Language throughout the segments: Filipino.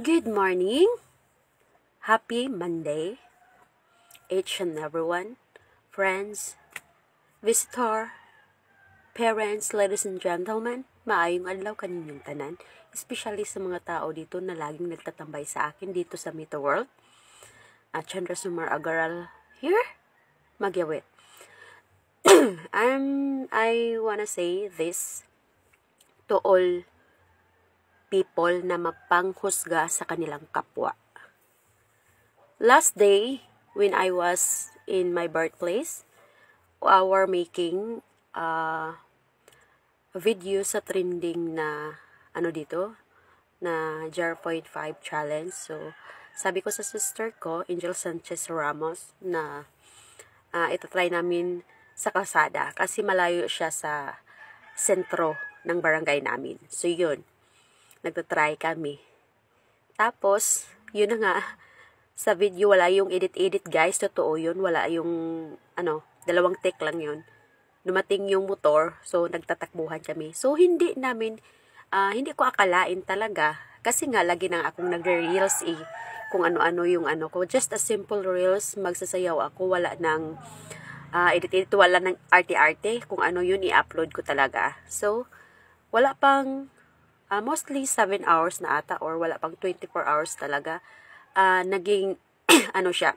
Good morning, happy Monday, each and everyone, friends, visitor, parents, ladies and gentlemen, maayong adlaw kaninyong tanan, especially sa mga tao dito na laging nagtatambay sa akin dito sa Mita World. At Chandra Sumar Agaral here, magyawit. I wanna say this to all people na mapanghusga sa kanilang kapwa. Last day, when I was in my birthplace, our making a video sa trending na na jar 0.5 challenge. So, sabi ko sa sister ko, Angel Sanchez Ramos, na itatry namin sa kalsada kasi malayo siya sa sentro ng barangay namin. So, yun. Nagtatry kami. Tapos, yun na nga, sa video wala yung edit-edit guys, totoo yun, wala yung, dalawang take lang yun. Dumating yung motor, so nagtatakbuhan kami. So, hindi ko akalain talaga, kasi nga, lagi nang akong nagre-reels kung ano-ano yung ko. Just a simple reels, magsasayaw ako, wala nang edit-edit, wala nang arte-arte, kung ano yun, i-upload ko talaga. So, wala pang mostly 7 hours na ata or wala pang 24 hours talaga naging siya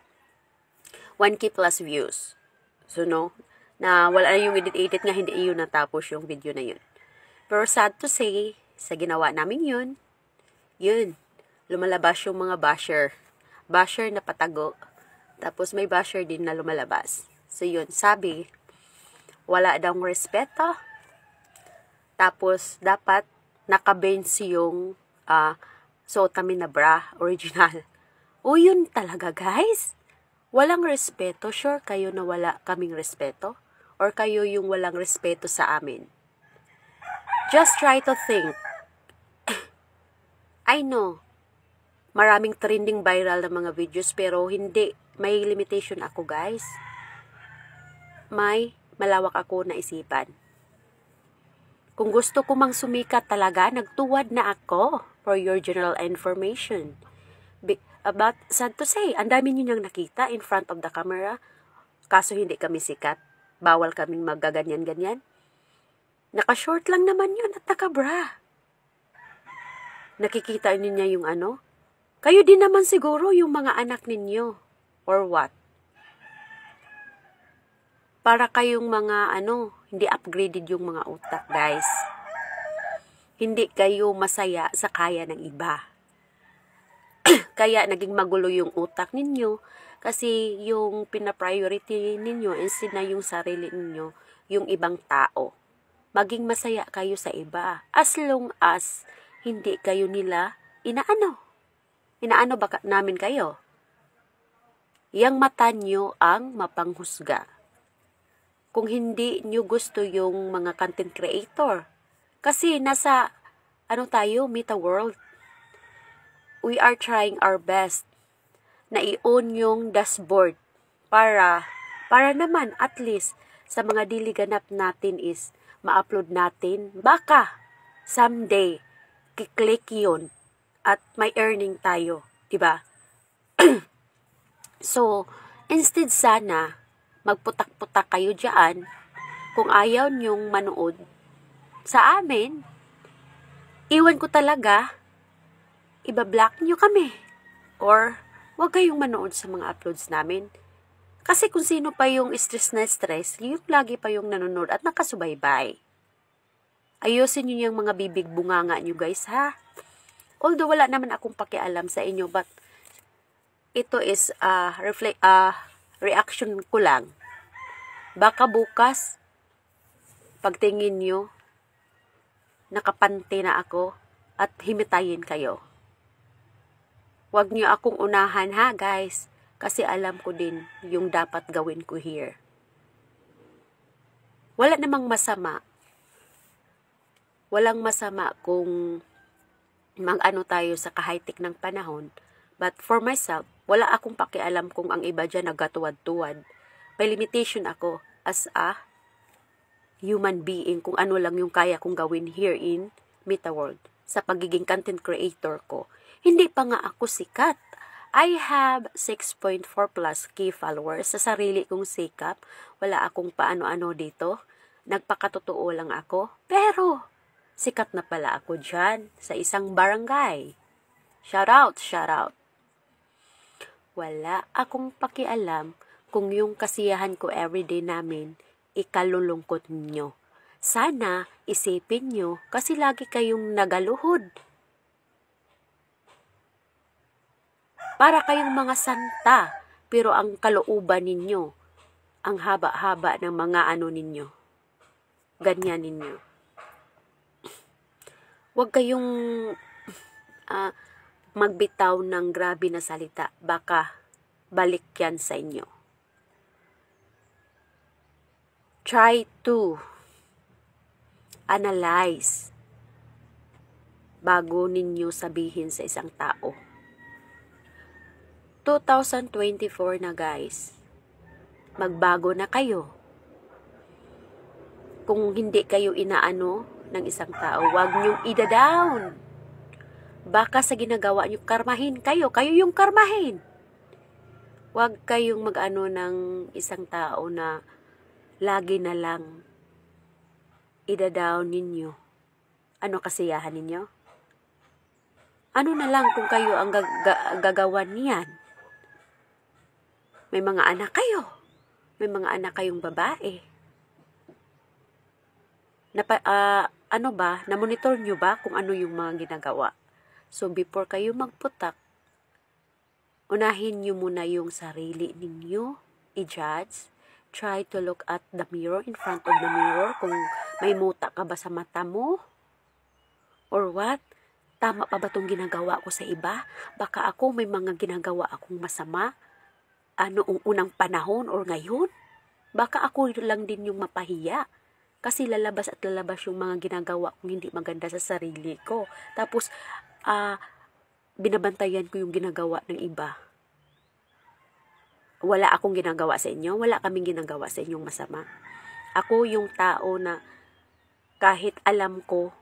1K plus views. So na wala na yung edit nga, hindi yun natapos yung video na yun. Pero sad to say, sa ginawa namin yun lumalabas yung mga basher na patago, tapos may basher din na lumalabas. So yun, sabi wala daw respeto, tapos dapat naka-bench yung suot namin na bra, original. O yun talaga guys. Walang respeto. Sure kayo na wala kaming respeto? Or kayo yung walang respeto sa amin? Just try to think. I know, maraming trending viral na mga videos, pero hindi. May limitation ako guys. May malawak ako na isipan. Kung gusto ko mang sumikat talaga, nagtuwad na ako, for your general information. But sad to say, ang dami niyo niyang nakita in front of the camera, kaso hindi kami sikat. Bawal kaming maggaganyan-ganyan. Naka-short lang naman yun at naka-bra. Nakikita niyo yung Kayo din naman siguro yung mga anak ninyo. Or what? Para kayong mga hindi upgraded yung mga utak, guys. Hindi kayo masaya sa kaya ng iba. Kaya naging magulo yung utak ninyo kasi yung pina-priority ninyo instead na yung sarili ninyo, yung ibang tao. Maging masaya kayo sa iba as long as hindi kayo nila inaano ba namin kayo? Yang mata nyo ang mapanghusga. Kung hindi nyo gusto yung mga content creator. Kasi nasa, tayo, Mita World. We are trying our best na i-on yung dashboard para naman at least sa mga diliganap natin is ma-upload natin. Baka someday, kiklik yun at may earning tayo. Diba? So, instead sana, magputak-putak kayo dyan. Kung ayaw nyong manood sa amin, iwan ko talaga, iba-block nyo kami. Or, wag kayong manood sa mga uploads namin. Kasi kung sino pa yung stress na stress, yung lagi pa yung nanonood at nakasubaybay. Ayusin nyo yung mga bibig bunganga nyo guys, ha? Although wala naman akong pakialam sa inyo, but ito is reaction ko lang. Baka bukas, pagtingin nyo, nakapante na ako at himitayin kayo. Huwag nyo akong unahan ha guys, kasi alam ko din yung dapat gawin ko here. Wala namang masama. Walang masama kung tayo sa kahigh-tech ng panahon. But for myself, wala akong pakialam kung ang iba dyan nagatuwad-tuwad. May limitation ako as a human being kung ano lang yung kaya kong gawin here in Mita World. sa pagiging content creator ko. Hindi pa nga ako sikat. I have 6.4 plus K followers sa sarili kong sikap. Wala akong paano-ano dito. Nagpakatotoo lang ako. Pero, sikat na pala ako dyan sa isang barangay. Shout out, shout out. Wala akong pakialam kung yung kasiyahan ko everyday namin, ikalulungkot nyo. Sana isipin nyo kasi lagi kayong nagaluhod. Para kayong mga santa, pero ang kalooban ninyo, ang haba-haba ng mga ano ninyo. Ganyan ninyo. Huwag kayong magbitaw ng grabe na salita. Baka balik yan sa inyo. Try to analyze bago ninyo sabihin sa isang tao. 2024 na guys. Magbago na kayo. Kung hindi kayo inaano ng isang tao, huwag niyong ida-down. Baka sa ginagawa niyo, karmahin kayo. Kayo yung karmahin. Huwag kayong mag-ano ng isang tao na lagi na lang ida-down ninyo. Ano kasiyahan ninyo? Ano na lang kung kayo ang gagawan niyan? May mga anak kayo. May mga anak kayong babae. Na-monitor nyo ba kung ano yung mga ginagawa? So, before kayo magputak, unahin nyo muna yung sarili ninyo. I-judge. Try to look at the mirror, in front of the mirror, kung may muta ka ba sa mata mo? Or what? Tama pa ba itong ginagawa ko sa iba? Baka ako may mga ginagawa akong masama? Noong unang panahon or ngayon? Baka ako lang din yung mapahiya. Kasi lalabas at lalabas yung mga ginagawa kong hindi maganda sa sarili ko. Tapos, binabantayan ko yung ginagawa ng iba. Wala akong ginagawa sa inyo. Wala kaming ginagawa sa inyong masama. Ako yung tao na kahit alam ko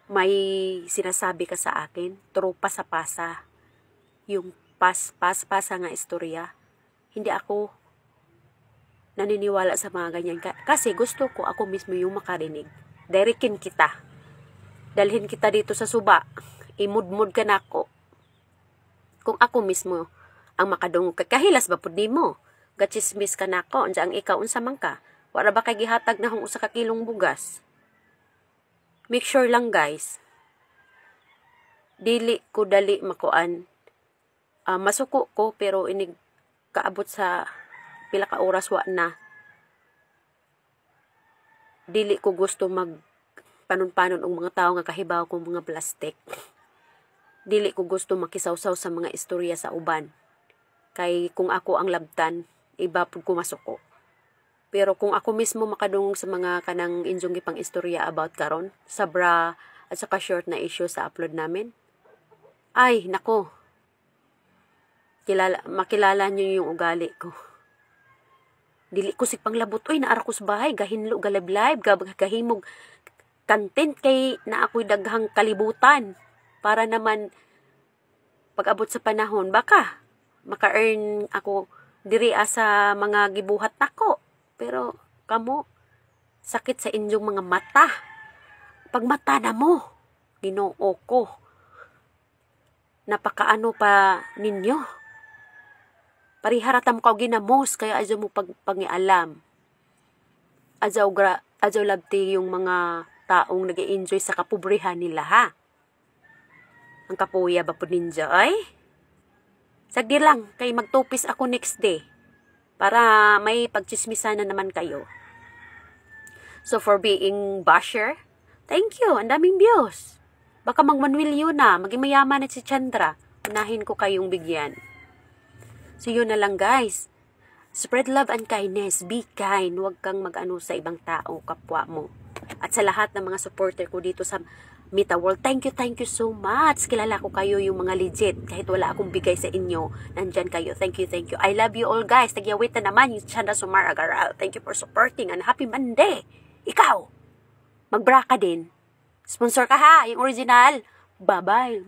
may sinasabi ka sa akin, true pasa-pasa. Yung pasa nga istorya. Hindi ako naniniwala sa mga ganyan. Kasi gusto ko ako mismo yung makarinig. Direkin kita. Dalhin kita dito sa suba. Imudmud ka na ako. Kung ako mismo ang makadungog, kahilas ba pud nimo? Gachismis ka na ako. Andiyan ang ikaw unsa man ka. Wala ba kay gihatag na hong usa ka kilong bugas? Make sure lang guys. Dili ko dali makuan. Masuko ko pero inig kaabot sa pila ka oras wa na. Dili ko gusto mag panon-panon ang mga tao nga kahibaw kong mga plastic. Dili ko gusto makisawsaw sa mga istorya sa uban. Kay kung ako ang labtan, iba pud ko masuko. Pero kung ako mismo makadungog sa mga kanang injong gipang istorya about karon, sabra at saka short na issue sa upload namin, ay nako. Makilala niyo yung ugali ko. Dili ko sig panglabot oy naara ko sa bahay gahinlo galiblive gahimog content kay na ako'y daghang kalibutan para naman pag-abot sa panahon baka maka-earn ako diri sa mga gibuhat nako. Pero kamo sakit sa inyong mga mata. Pag mata na mo, Ginoo ko. Napakaano pa ninyo. Pariharatam ko ginamos kaya adyo mo pangialam. Adyo labti yung mga taong nag-enjoy sa kapobrihan nila ha. Ang kapuya ba po ninja ay? Sagdi lang kay magtupis ako next day para may pagchismisan na naman kayo. So for being basher, thank you. Ang daming views. Baka magmanwilyo na, maging mayaman at si Chandra. Unahin ko kayong bigyan. So yun na lang guys. Spread love and kindness. Be kind. Huwag kang mag-ano sa ibang tao, kapwa mo. At sa lahat ng mga supporter ko dito sa Mita World, thank you so much. Kilala ko kayo yung mga legit. Kahit wala akong bigay sa inyo, nandyan kayo. Thank you. I love you all guys. Tagyawit na naman yung Chanda Sumar Agaral. Thank you for supporting and happy Monday. Ikaw, magbra ka din. Sponsor ka ha, yung original. Bye-bye.